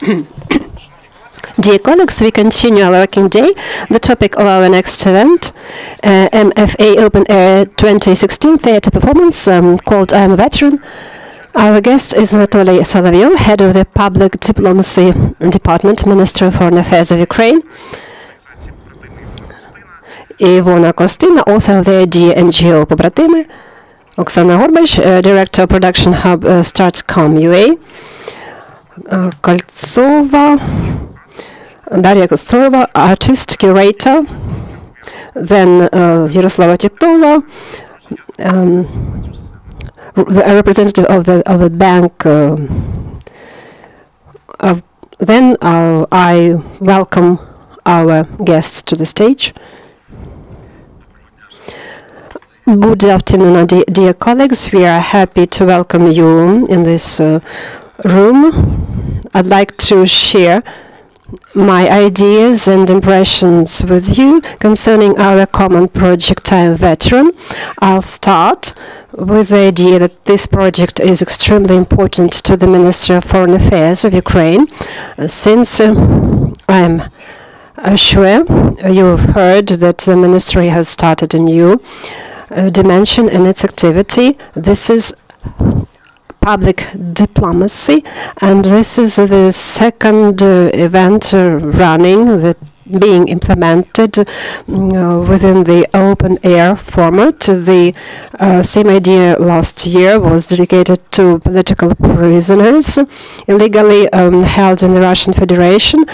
Dear colleagues, we continue our working day. The topic of our next event, MFA Open Air 2016 theatre performance called I Am a Veteran. Our guest is Anatoliy Solovey, head of the Public Diplomacy Department, Minister of Foreign Affairs of Ukraine. Ivona Kostyna, author of the idea NGO Pobratymy. Oksana Gorbach, Director of Production Hub StratComUA. Koltsova, Daria Koltsova, artist, curator. Then Yaroslava Titova, a representative of the bank. Then I welcome our guests to the stage. Good afternoon, dear colleagues. We are happy to welcome you in this room. I'd like to share my ideas and impressions with you concerning our common project, I Am Veteran. I'll start with the idea that this project is extremely important to the Ministry of Foreign Affairs of Ukraine, since I'm sure you've heard that the ministry has started a new dimension in its activity. This is public diplomacy, and this is the second event running, being implemented within the open air format. The same idea last year was dedicated to political prisoners illegally held in the Russian Federation.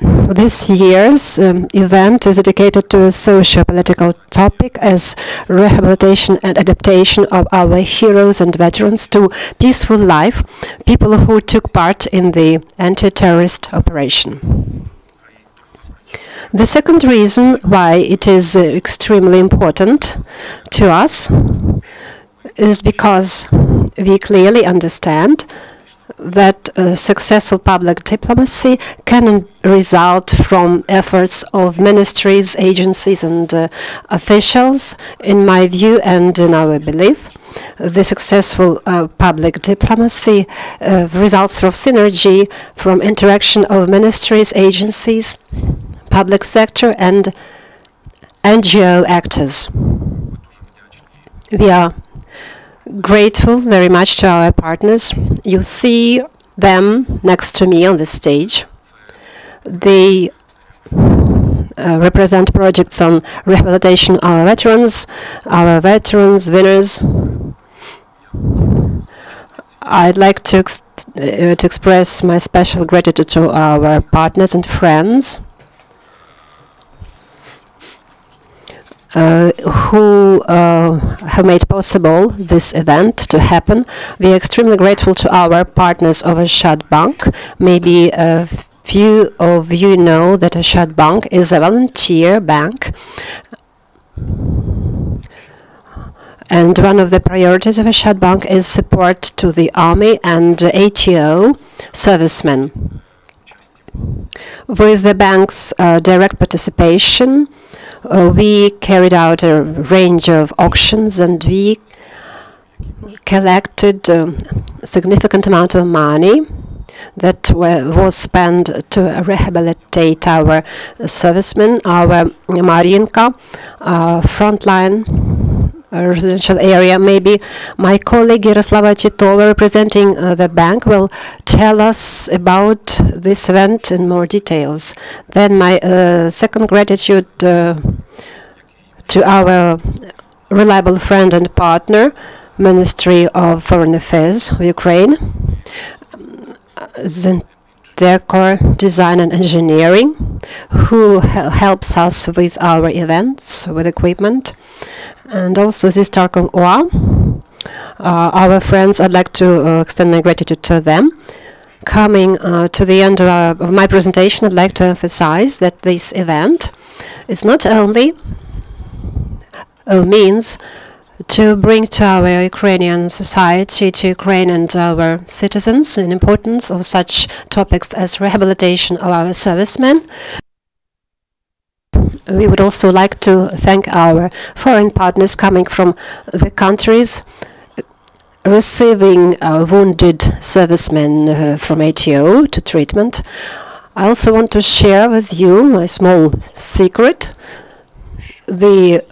This year's event is dedicated to a socio-political topic as rehabilitation and adaptation of our heroes and veterans to peaceful life, people who took part in the anti-terrorist operation. The second reason why it is extremely important to us is because we clearly understand that successful public diplomacy can result from efforts of ministries, agencies, and officials. In my view and in our belief, the successful public diplomacy results from synergy, from interaction of ministries, agencies, public sector, and NGO actors. We are grateful very much to our partners. You see them next to me on the stage. They represent projects on rehabilitation of our veterans, winners. I'd like to express my special gratitude to our partners and friends who have made possible this event to happen. We are extremely grateful to our partners of Ashad Bank. Maybe a few of you know that Ashad Bank is a volunteer bank, and one of the priorities of Ashad Bank is support to the army and ATO servicemen. With the bank's direct participation, we carried out a range of auctions, and we collected a significant amount of money that was spent to rehabilitate our servicemen, our Mariinka frontline residential area. Maybe my colleague Yaroslava Titova, representing the bank, will tell us about this event in more details. Then my second gratitude to our reliable friend and partner, Ministry of Foreign Affairs of Ukraine, Decor Design and Engineering, who helps us with our events, with equipment, and also the StratComUA. Our friends, I'd like to extend my gratitude to them. Coming to the end of my presentation, I'd like to emphasize that this event is not only a means to bring to our Ukrainian society, to Ukraine and our citizens, the importance of such topics as rehabilitation of our servicemen. We would also like to thank our foreign partners coming from the countries receiving wounded servicemen from ATO to treatment. I also want to share with you a small secret. The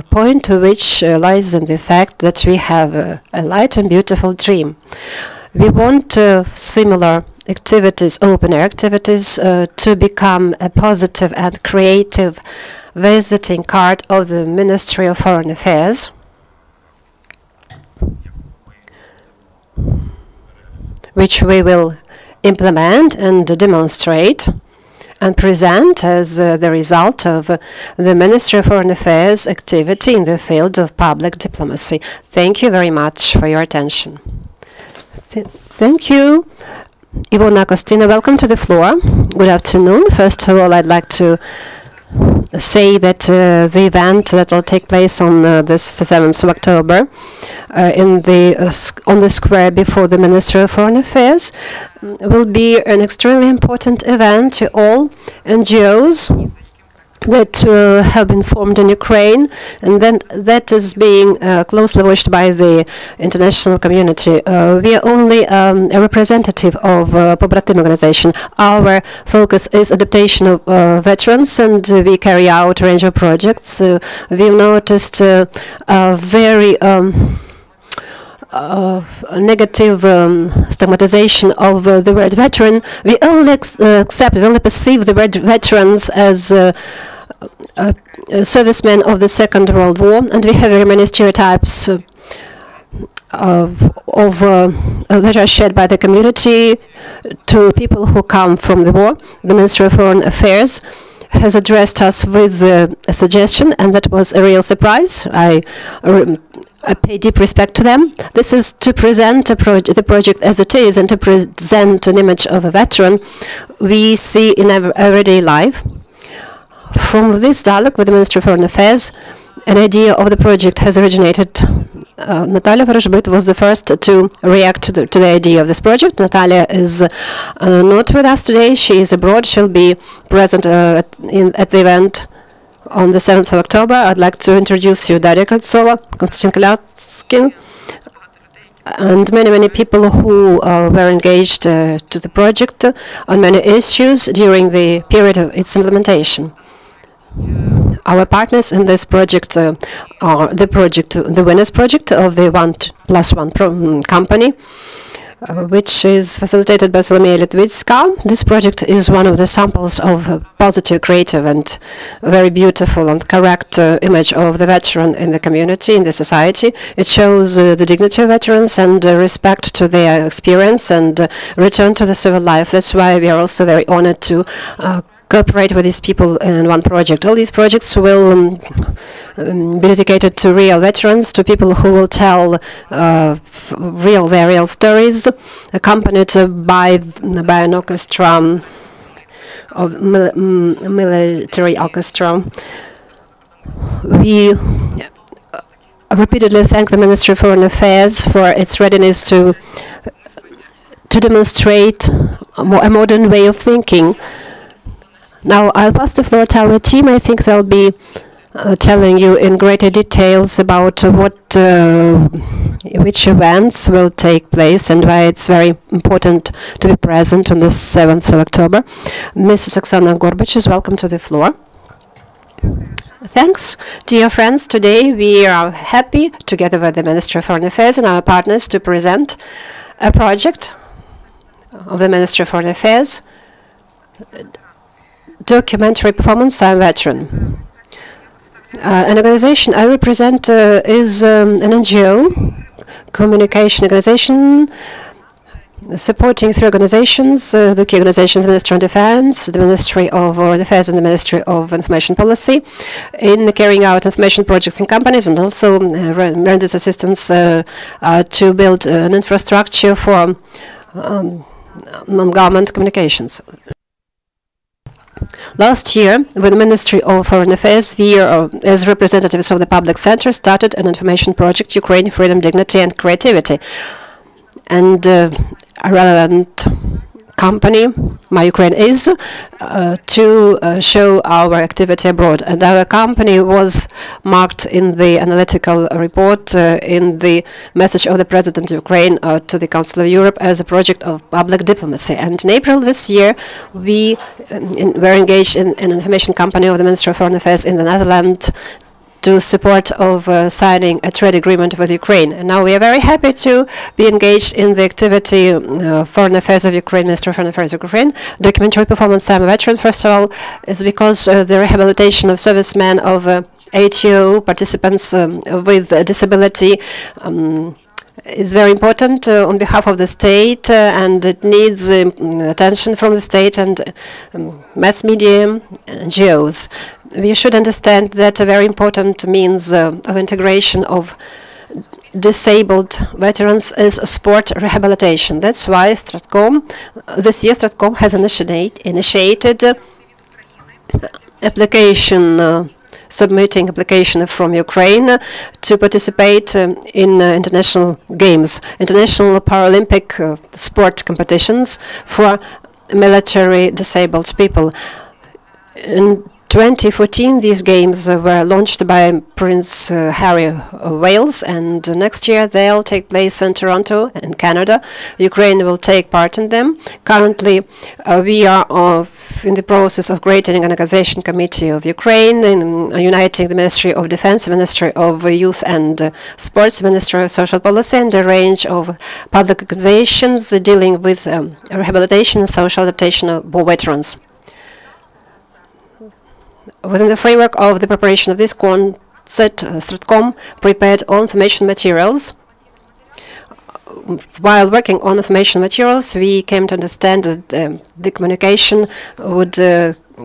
point which lies in the fact that we have a light and beautiful dream. We want similar activities, open air activities, to become a positive and creative visiting card of the Ministry of Foreign Affairs, which we will implement and demonstrate and present as the result of the Ministry of Foreign Affairs activity in the field of public diplomacy. Thank you very much for your attention. Thank you. Ivona Kostyna, welcome to the floor. Good afternoon. First of all, I'd like to say that the event that will take place on this 7th of October on the square before the Ministry of Foreign Affairs will be an extremely important event to all NGOs that have been formed in Ukraine, and then that is being closely watched by the international community. We are only a representative of Pobratymy organization. Our focus is adaptation of veterans, and we carry out a range of projects. We've noticed a very negative stigmatization of the word veteran. We only perceive the word veterans as servicemen of the Second World War, and we have very many stereotypes that are shared by the community to people who come from the war. The Ministry of Foreign Affairs has addressed us with a suggestion, and that was a real surprise. I pay deep respect to them. This is to present the project as it is, and to present an image of a veteran we see in everyday life. From this dialogue with the Ministry of Foreign Affairs, an idea of the project has originated. Natalia was the first to react to the idea of this project. Natalia is not with us today. She is abroad. She'll be present at the event on the 7th of October. I'd like to introduce you Daria Koltsova, Kostyantyn Klyatskin, and many people who were engaged to the project on many issues during the period of its implementation. Our partners in this project are the winners project of the 1+1 company, which is facilitated by Solomiya Vitvitska. This project is one of the samples of a positive, creative, and very beautiful and correct image of the veteran in the community, in the society. It shows the dignity of veterans and respect to their experience and return to the civil life. That's why we are also very honored to cooperate with these people in one project. All these projects will be dedicated to real veterans, to people who will tell their real stories, accompanied by an orchestra, of military orchestra. We repeatedly thank the Ministry of Foreign Affairs for its readiness to demonstrate a modern way of thinking. Now, I'll pass the floor to our team. I think they'll be telling you in greater details about which events will take place and why it's very important to be present on the 7th of October. Mrs. Oksana Gorbach is welcome to the floor. Thanks, dear friends. Today we are happy, together with the Ministry of Foreign Affairs and our partners, to present a project of the Ministry of Foreign Affairs, documentary performance I'm Veteran. An organization I represent is an NGO, communication organization, supporting three organizations, the key organizations, the Ministry of Defense, the Ministry of Foreign Affairs, and the Ministry of Information Policy, in carrying out information projects in companies, and also renders assistance to build an infrastructure for non-government communications. Last year, with the Ministry of Foreign Affairs, we, as representatives of the public sector, started an information project, Ukraine, Freedom, Dignity and Creativity. And relevant company, My Ukraine Is, to show our activity abroad. And our company was marked in the analytical report in the message of the President of Ukraine to the Council of Europe as a project of public diplomacy. And in April this year, we were engaged in an information company of the Ministry of Foreign Affairs in the Netherlands to support of signing a trade agreement with Ukraine. And now we are very happy to be engaged in the activity Foreign Affairs of Ukraine, Ministry of Foreign Affairs of Ukraine. Documentary performance, I'm a veteran, first of all, is because the rehabilitation of servicemen of ATO participants with disability is very important on behalf of the state, and it needs attention from the state and mass media, NGOs. We should understand that a very important means of integration of disabled veterans is sport rehabilitation. That's why this year StratCom has initiated application submitting application from Ukraine to participate in international games, international Paralympic sport competitions for military disabled people. In 2014, these games were launched by Prince Harry of Wales, and next year they'll take place in Toronto, in Canada. Ukraine will take part in them. Currently, we are in the process of creating an organization committee of Ukraine, and uniting the Ministry of Defense, Ministry of Youth and Sports, Ministry of Social Policy, and a range of public organizations dealing with rehabilitation and social adaptation of war veterans. Within the framework of the preparation of this concert, StratCom prepared all information materials. While working on information materials, we came to understand that the communication would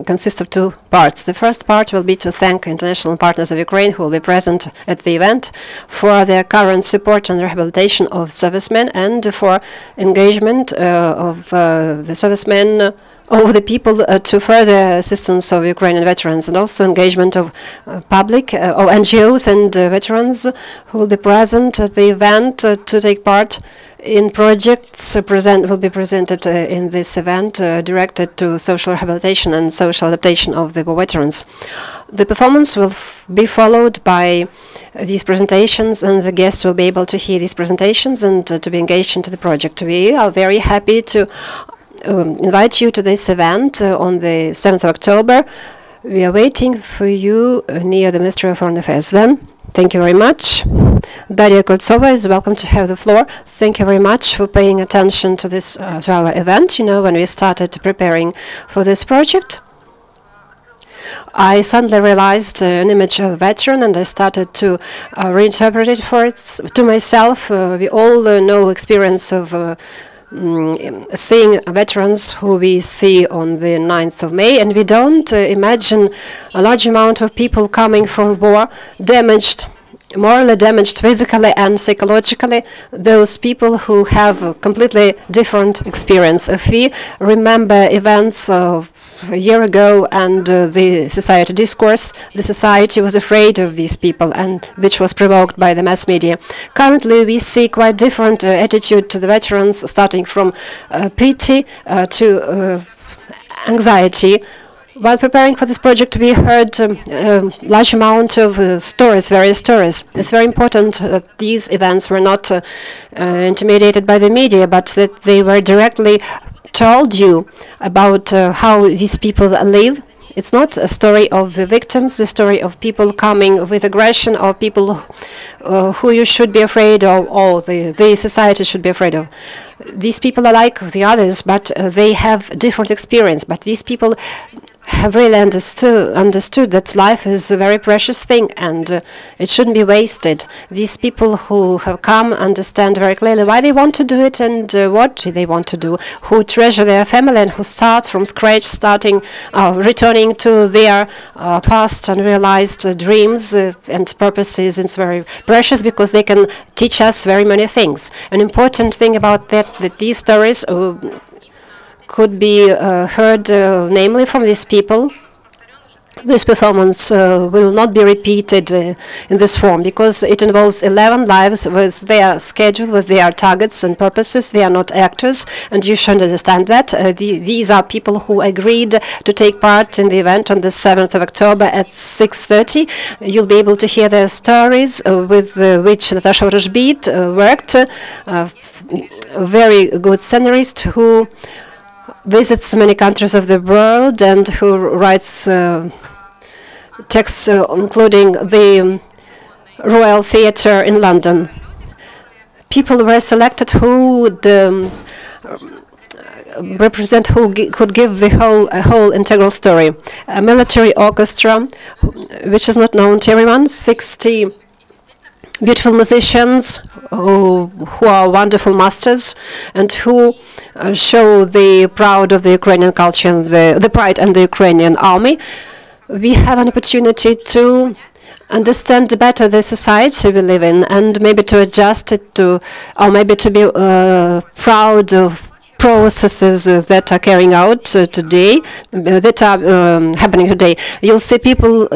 consist of two parts. The first part will be to thank international partners of Ukraine who will be present at the event for their current support and rehabilitation of servicemen, and for engagement of the servicemen, of the people to further assistance of Ukrainian veterans, and also engagement of public, of NGOs and veterans who will be present at the event to take part in projects will be presented in this event directed to social rehabilitation and social adaptation of the war veterans. The performance will be followed by these presentations, and the guests will be able to hear these presentations and to be engaged into the project. We are very happy to invite you to this event on the 7th of October. We are waiting for you near the Ministry of Foreign Affairs then. Thank you very much. Daria Koltsova is welcome to have the floor. Thank you very much for paying attention to this to our event. You know, when we started preparing for this project, I suddenly realized an image of a veteran, and I started to reinterpret it to myself. We all know experience of seeing veterans who we see on the 9th of May, and we don't imagine a large amount of people coming from war damaged, morally damaged physically and psychologically, those people who have a completely different experience. If we remember events of a year ago and the society discourse, the society was afraid of these people, and which was provoked by the mass media. Currently, we see quite different attitude to the veterans, starting from pity to anxiety. While preparing for this project, we heard a large amount of stories, various stories. It's very important that these events were not intimidated by the media, but that they were directly told you about how these people live. It's not a story of the victims, the story of people coming with aggression, or people who you should be afraid of, or the society should be afraid of. These people are like the others, but they have different experience. But these people have really understood that life is a very precious thing, and it shouldn't be wasted. These people who have come understand very clearly why they want to do it and what they want to do, who treasure their family and who start from scratch, returning to their past unrealized dreams and purposes. It's very precious because they can teach us very many things. An important thing about that these stories could be heard namely from these people This performance will not be repeated in this form because it involves 11 lives with their schedule, with their targets and purposes. They are not actors, and you should understand that. These are people who agreed to take part in the event on the 7th of October at 6:30. You'll be able to hear their stories with which Natasha Rozbit worked, a very good scenarist who visits many countries of the world and who writes texts, including the Royal Theatre in London. People were selected who would represent, who could give the whole integral story. A military orchestra, which is not known to everyone, 60 beautiful musicians who are wonderful masters and who show the pride of the Ukrainian culture and the pride and the Ukrainian army. We have an opportunity to understand better the society we live in and maybe to adjust it to, or maybe to be proud of processes that are carrying out today, that are happening today. You'll see people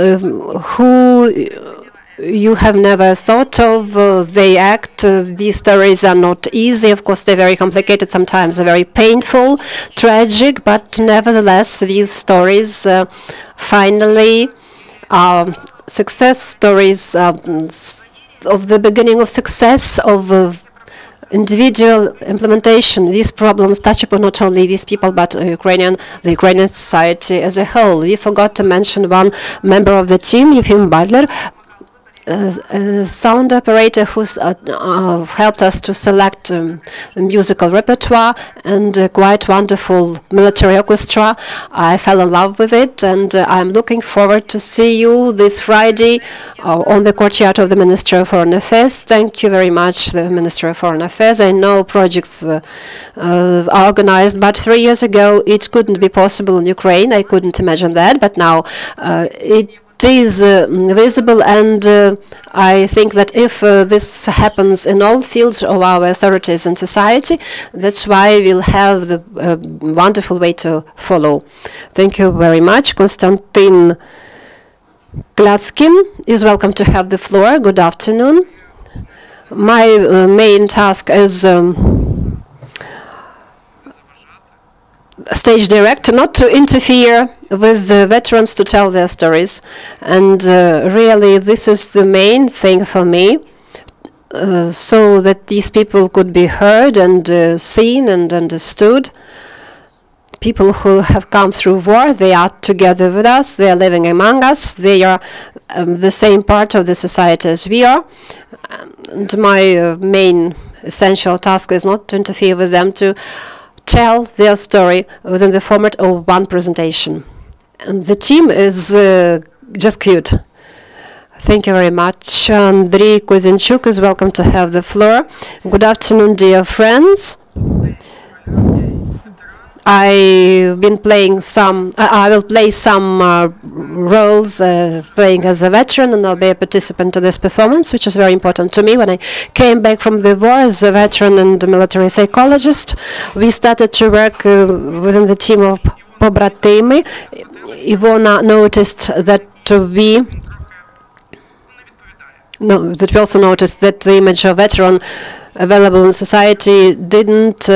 who you have never thought of. They act. These stories are not easy. Of course, they're very complicated. Sometimes they're very painful, tragic, but nevertheless, these stories finally are success stories of the beginning of success of individual implementation. These problems touch upon not only these people, but the Ukrainian society as a whole. We forgot to mention one member of the team, Yefim Badler, a sound operator who's helped us to select the musical repertoire, and a quite wonderful military orchestra. I fell in love with it, and I'm looking forward to see you this Friday on the courtyard of the Ministry of Foreign Affairs. Thank you very much, the Ministry of Foreign Affairs. I know projects are organized, but 3 years ago it couldn't be possible in Ukraine. I couldn't imagine that, but now it is visible, and I think that if this happens in all fields of our authorities and society, that's why we'll have the wonderful way to follow. Thank you very much. Kostyantyn Klyatskin is welcome to have the floor. Good afternoon. My main task as stage director, not to interfere with the veterans, to tell their stories. And really, this is the main thing for me, so that these people could be heard and seen and understood. People who have come through war, they are together with us, they are living among us, they are the same part of the society as we are. And my main essential task is not to interfere with them, to tell their story within the format of one presentation. And the team is just cute. Thank you very much. Andriy Kozinchuk is welcome to have the floor. Good afternoon, dear friends. I've been playing some, I will play some roles playing as a veteran, and I'll be a participant to this performance, which is very important to me. When I came back from the war as a veteran and a military psychologist, we started to work within the team of Pobratymy. Ivona noticed that we also noticed that the image of veteran available in society didn't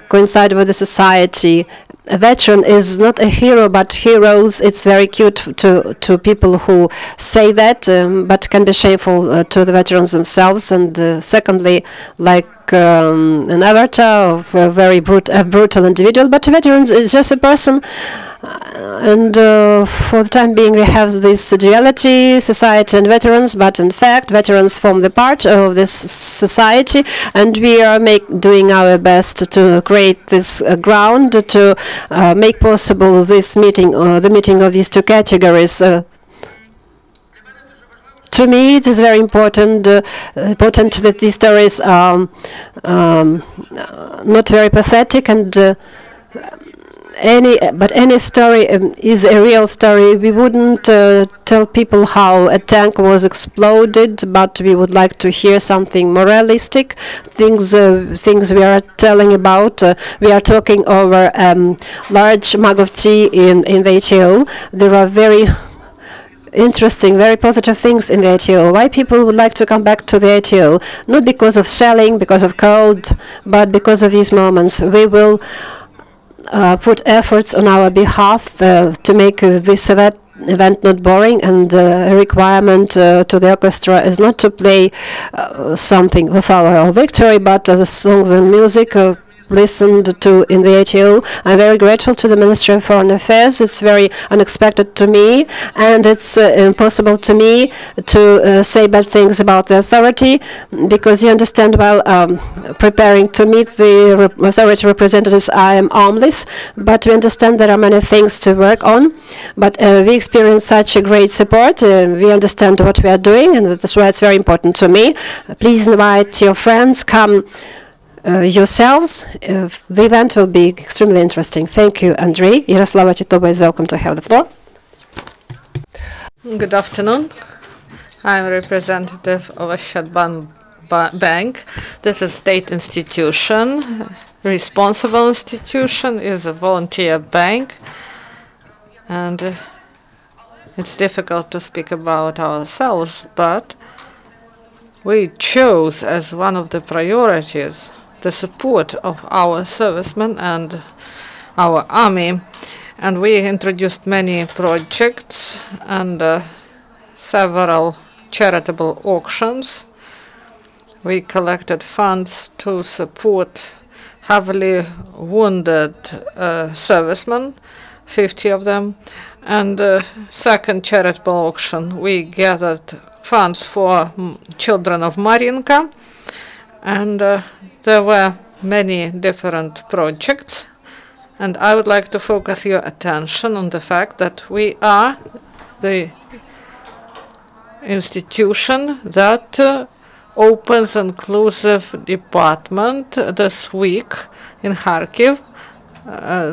coincide with the society. A veteran is not a hero, but heroes. It's very cute to people who say that, but can be shameful to the veterans themselves. And secondly, like an avatar of a very brutal individual, but a veteran is just a person. And for the time being, we have this duality, society and veterans, but in fact, veterans form the part of this society, and we are doing our best to create this ground to make possible this meeting, the meeting of these two categories. To me, it is very important that these stories are not very pathetic, and any story is a real story. We wouldn't tell people how a tank was exploded, but we would like to hear something more realistic. Things we are telling about. We are talking over large mug of tea in the ATO. There are very interesting, very positive things in the ATO. Why people would like to come back to the ATO? Not because of shelling, because of cold, but because of these moments. We will put efforts on our behalf to make this event not boring, and a requirement to the orchestra is not to play something of our victory, but the songs and music listened to in the ATO. I'm very grateful to the Ministry of Foreign Affairs. It's very unexpected to me, and it's impossible to me to say bad things about the authority, because you understand, while preparing to meet the authority representatives, I am armless, but we understand there are many things to work on. But we experience such a great support. We understand what we are doing, and that's why it's very important to me. Please invite your friends, come yourselves. The event will be extremely interesting. Thank you, Andriy. Yaroslava Titova is welcome to have the floor. Good afternoon. I'm a representative of Ashadban Bank. This is a state institution. Responsible institution is a volunteer bank. And it's difficult to speak about ourselves, but we chose as one of the priorities the support of our servicemen and our army, and we introduced many projects and several charitable auctions. We collected funds to support heavily wounded servicemen, 50 of them, and second charitable auction we gathered funds for children of Marinka, and there were many different projects, and I would like to focus your attention on the fact that we are the institution that opens inclusive department this week in Kharkiv.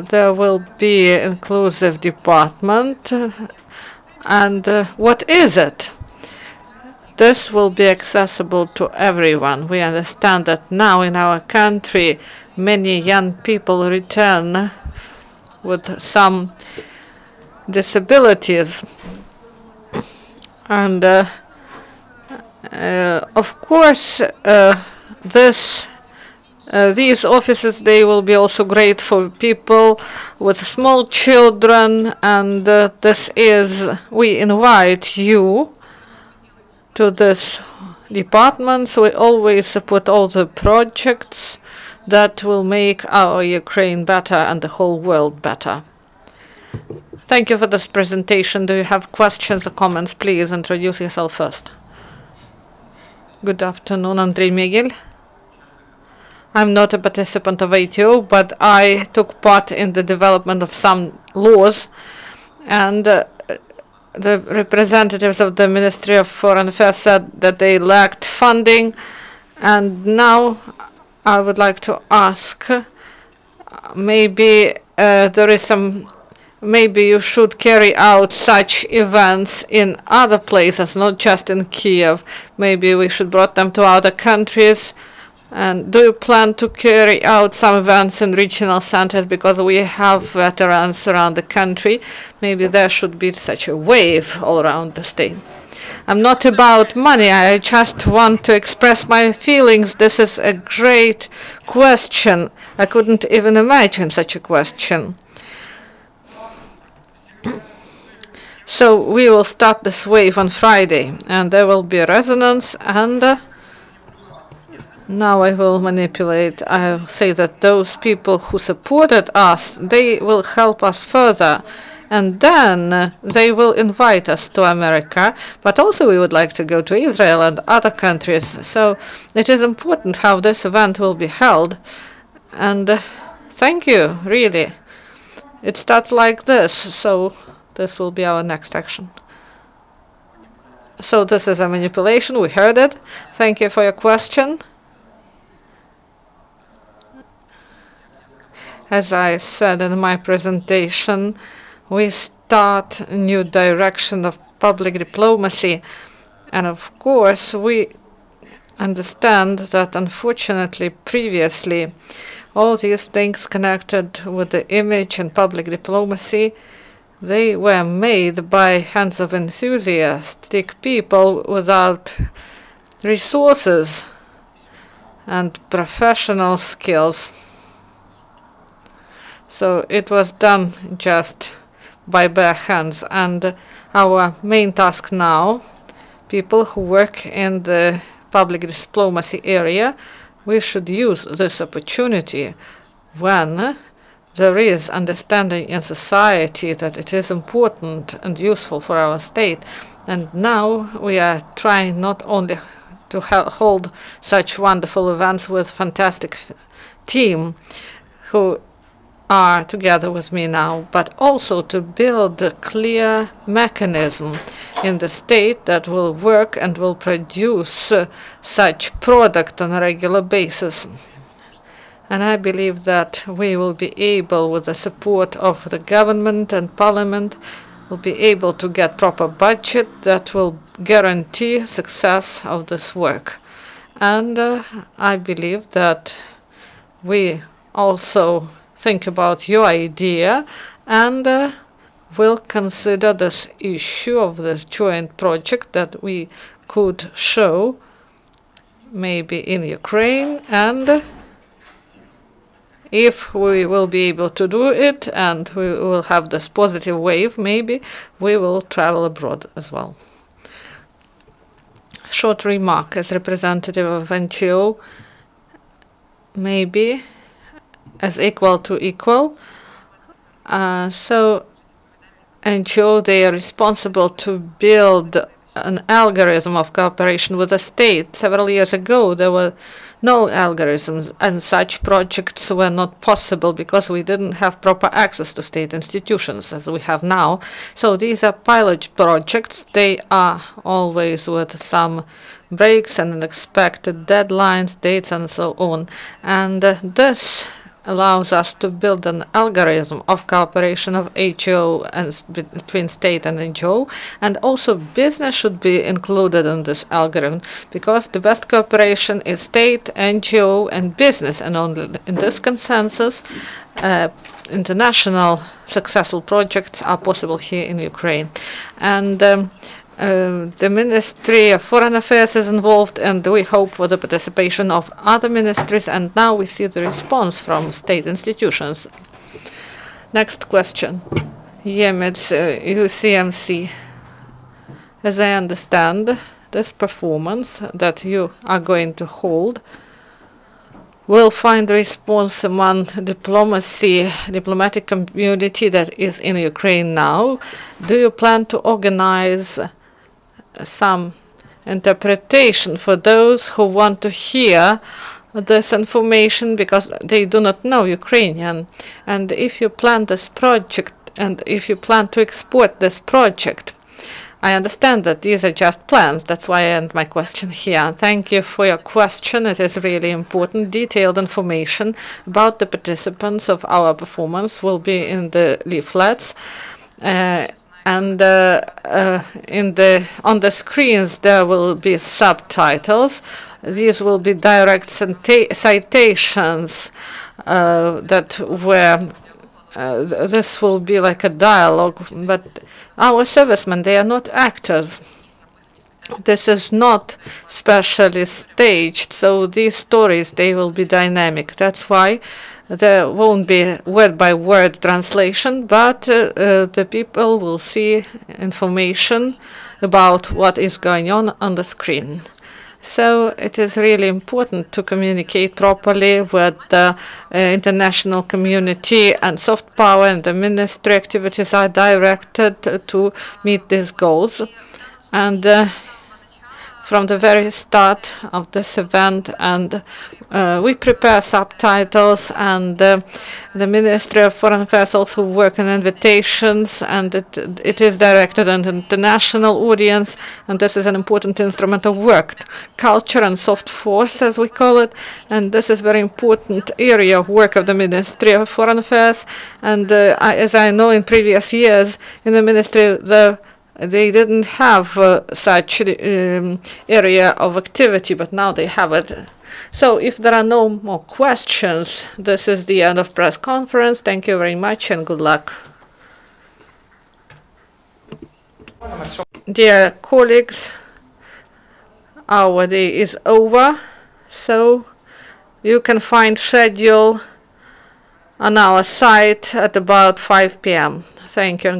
There will be inclusive department, and what is it? This will be accessible to everyone. We understand that now in our country many young people return with some disabilities, and of course these offices, they will be also great for people with small children, and we invite you to this department. So we always support all the projects that will make our Ukraine better and the whole world better. Thank you for this presentation. Do you have questions or comments? Please introduce yourself first. Good afternoon, Andriy Migel. I'm not a participant of ATO, but I took part in the development of some laws, and the representatives of the Ministry of Foreign Affairs said that they lacked funding, and now I would like to ask, maybe maybe you should carry out such events in other places, not just in Kiev. Maybe we should bring them to other countries. And do you plan to carry out some events in regional centers, because we have veterans around the country? Maybe there should be such a wave all around the state. I'm not about money. I just want to express my feelings. This is a great question. I couldn't even imagine such a question. So we will start this wave on Friday, and there will be a resonance, and now I will manipulate. I'll say that those people who supported us, they will help us further, and then they will invite us to America, but also we would like to go to Israel and other countries. So it is important how this event will be held, and thank you, really. It starts like this, so this will be our next action. So this is a manipulation, we heard it. Thank you for your question. As I said in my presentation, we start a new direction of public diplomacy. And of course, we understand that unfortunately, previously, all these things connected with the image and public diplomacy, they were made by hands of enthusiastic people without resources and professional skills. So it was done just by bare hands. And our main task now, people who work in the public diplomacy area, we should use this opportunity when there is understanding in society that it is important and useful for our state. And now we are trying not only to hold such wonderful events with fantastic team who are together with me now, but also to build a clear mechanism in the state that will work and will produce such product on a regular basis. And I believe that we will be able, with the support of the government and parliament, will be able to get proper budget that will guarantee success of this work. And I believe that we also think about your idea and will consider this issue of this joint project that we could show maybe in Ukraine, and if we will be able to do it and we will have this positive wave, maybe we will travel abroad as well. Short remark as representative of NGO, maybe as equal to equal. So NGO, they are responsible to build an algorithm of cooperation with the state. Several years ago, there were no algorithms, and such projects were not possible because we didn't have proper access to state institutions as we have now. So these are pilot projects. They are always with some breaks and unexpected deadlines, dates, and so on. And this allows us to build an algorithm of cooperation of HO and between state and NGO, and also business should be included in this algorithm because the best cooperation is state, NGO, and business, and only in this consensus international successful projects are possible here in Ukraine. And the Ministry of Foreign Affairs is involved, and we hope for the participation of other ministries, and now we see the response from state institutions. Next question. Yemets, UCMC. As I understand, this performance that you are going to hold will find response among diplomatic community that is in Ukraine now. Do you plan to organize some interpretation for those who want to hear this information because they do not know Ukrainian? And if you plan this project and if you plan to export this project, I understand that these are just plans. That's why I end my question here. Thank you for your question. It is really important. Detailed information about the participants of our performance will be in the leaflets. And on the screens there will be subtitles. These will be direct citations that were. This will be like a dialogue, but our servicemen, they are not actors. This is not specially staged, so these stories, they will be dynamic. That's why there won't be word-by-word translation, but the people will see information about what is going on the screen. So it is really important to communicate properly with the international community, and soft power and the ministry activities are directed to meet these goals. And from the very start of this event, and we prepare subtitles, and the Ministry of Foreign Affairs also work on invitations, and it is directed at an international audience, and this is an important instrument of work, culture and soft force, as we call it, and this is very important area of work of the Ministry of Foreign Affairs. And as I know, in previous years in the ministry, they didn't have such area of activity, but now they have it. So if there are no more questions, this is the end of press conference. Thank you very much and good luck. Dear colleagues, our day is over, so you can find schedule on our site at about 5 p.m. Thank you and good